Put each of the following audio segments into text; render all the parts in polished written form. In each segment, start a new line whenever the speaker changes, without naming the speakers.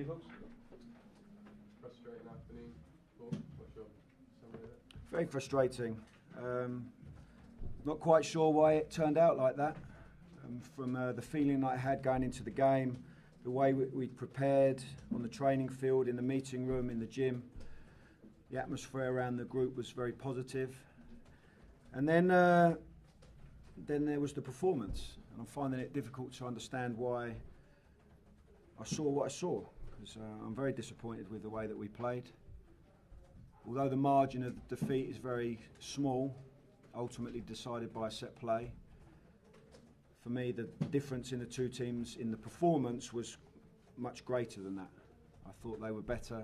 Steve Hawks.
Frustrating afternoon. What's your summary of it?
Very frustrating. Not quite sure why it turned out like that. From the feeling I had going into the game, the way we'd prepared on the training field, in the meeting room, in the gym, the atmosphere around the group was very positive. And then there was the performance, and I'm finding it difficult to understand why I saw what I saw, because I'm very disappointed with the way that we played. Although the margin of defeat is very small, ultimately decided by a set play, for me the difference in the two teams in the performance was much greater than that. I thought they were better.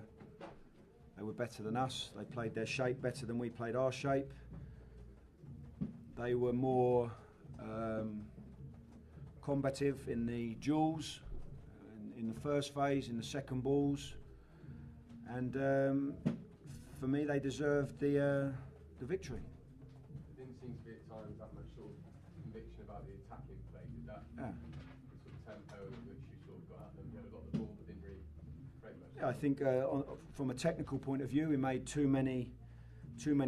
They were better than us. They played their shape better than we played our shape. They were more combative in the duels, in the first phase, in the second balls, and for me they deserved the victory.
There didn't seem to be at times that much sort of conviction about the attacking play. Did that sort of tempo at which you sort of got at them? You had a lot of the ball, but didn't really create much.
Yeah, I think from a technical point of view, we made too many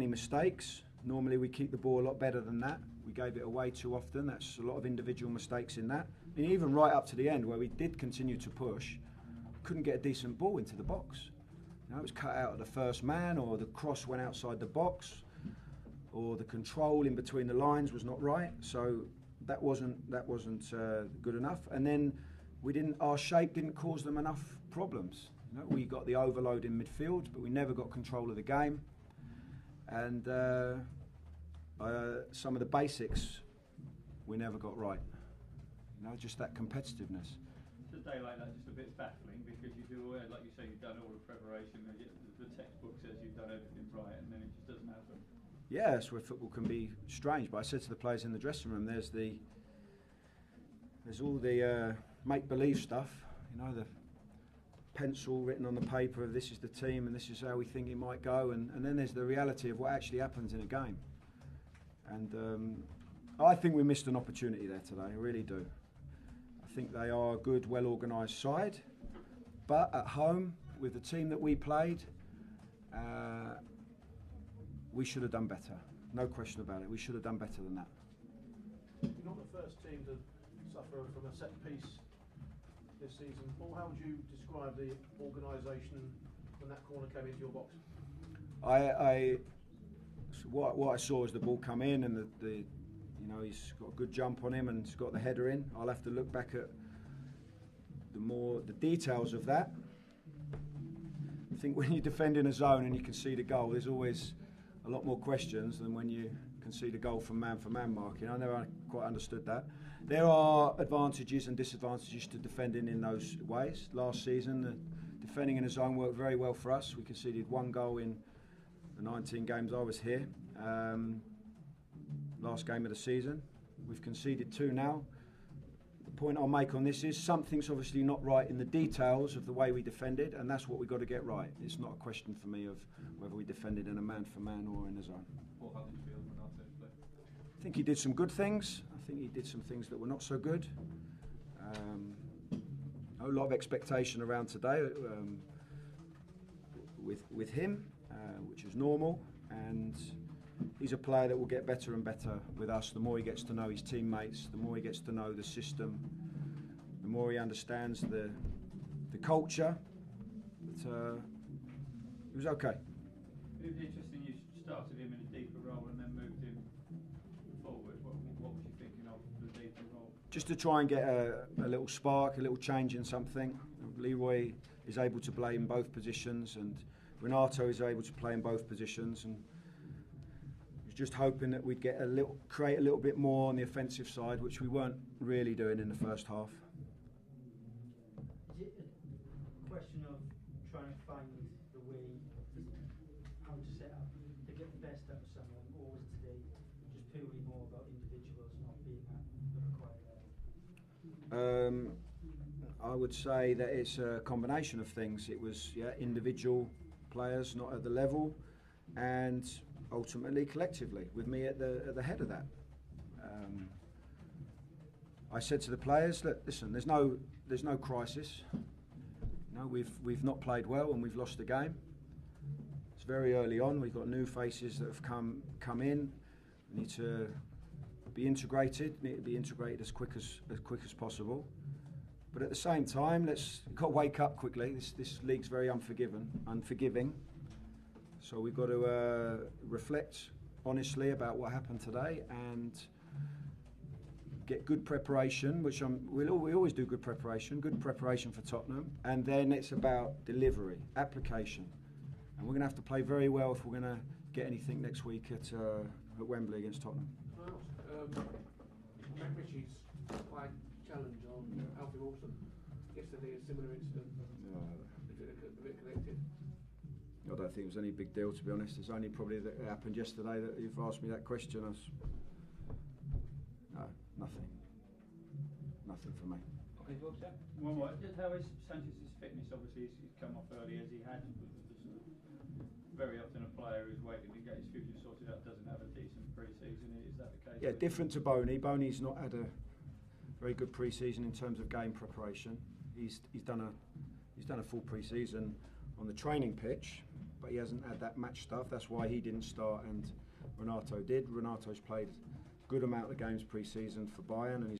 mistakes. Normally we keep the ball a lot better than that. We gave it away too often. That's a lot of individual mistakes in that. And even right up to the end, where we did continue to push, couldn't get a decent ball into the box. You know, it was cut out of the first man, or the cross went outside the box, or the control in between the lines was not right. So that wasn't good enough. And then our shape didn't cause them enough problems. You know, we got the overload in midfield, but we never got control of the game. And some of the basics we never got right. You know, just that competitiveness.
It's a day like that just a bit baffling, because you do, like you say, you've done all the preparation, and the textbook says you've done everything right, and then it just doesn't happen.
Yeah, that's where football can be strange. But I said to the players in the dressing room, there's all the make-believe stuff, you know, the pencil written on the paper of this is the team and this is how we think it might go, and then there's the reality of what actually happens in a game. And I think we missed an opportunity there today, I really do. I think they are a good, well-organised side, but at home, with the team that we played, we should have done better. No question about it, we should have done better than that.
You're not the first team to suffer from a set piece this season. Paul, how would you describe the organisation when that corner came into your box?
What I saw was the ball come in, and you know, he's got a good jump on him and he's got the header in. I'll have to look back at the details of that. I think when you defend in a zone and you concede a goal, there's always a lot more questions than when you concede a goal from man-for-man marking. I never quite understood that. There are advantages and disadvantages to defending in those ways. Last season, defending in a zone worked very well for us. We conceded 1 goal in the 19 games I was here. Last game of the season. We've conceded 2 now. The point I'll make on this is something's obviously not right in the details of the way we defended, and that's what we've got to get right. It's not a question for me of whether we defended in a man-for-man or in a zone.
Paul, how did you feel when Arteta played?
I think he did some good things. I think he did some things that were not so good. A lot of expectation around today with him, which is normal, and he's a player that will get better and better with us. The more he gets to know his teammates, the more he gets to know the system, the more he understands the culture. But it was okay.
It would be interesting, you started him in a deeper role and then moved him forward. What was you thinking of the deeper role?
Just to try and get a little spark, a little change in something. Leroy is able to play in both positions, and Renato is able to play in both positions, and just hoping that we'd create a little bit more on the offensive side, which we weren't really doing in the first half.
Is it a question of trying to find the way, how to set up to get the best out of someone, or was it today just purely more about individuals not being at the required level?
I would say that it's a combination of things. It was individual players not at the level, and ultimately collectively, with me at the head of that. I said to the players, look, listen, there's no crisis. know, we've not played well and we've lost the game. It's very early on. We've got new faces that have come in. We need to be integrated. Need to be integrated as quick as possible. But at the same time, we've got to wake up quickly. This league's very unforgiving. So we've got to reflect honestly about what happened today and get good preparation, which we always do good preparation for Tottenham. And then it's about delivery, application. And we're going to have to play very well if we're going to get anything next week at Wembley against Tottenham.
Richie's quite challenge on Alfie Wilson. Yesterday, a similar incident. A bit connected.
I don't think it was any big deal, to be honest. It's only probably that it happened yesterday that you've asked me that question. No, nothing. Nothing for me.
Okay, well, one more. Just how is Sanchez's fitness? Obviously, he's come off early as he had. Very often a player who's waiting to get his future sorted out doesn't have a decent pre-season. Is that the case?
Yeah, different to Boney. Boney's not had a very good pre-season in terms of game preparation. He's done a full pre-season on the training pitch, but he hasn't had that match stuff. That's why he didn't start and Renato did. Renato's played a good amount of games pre-season for Bayern and he's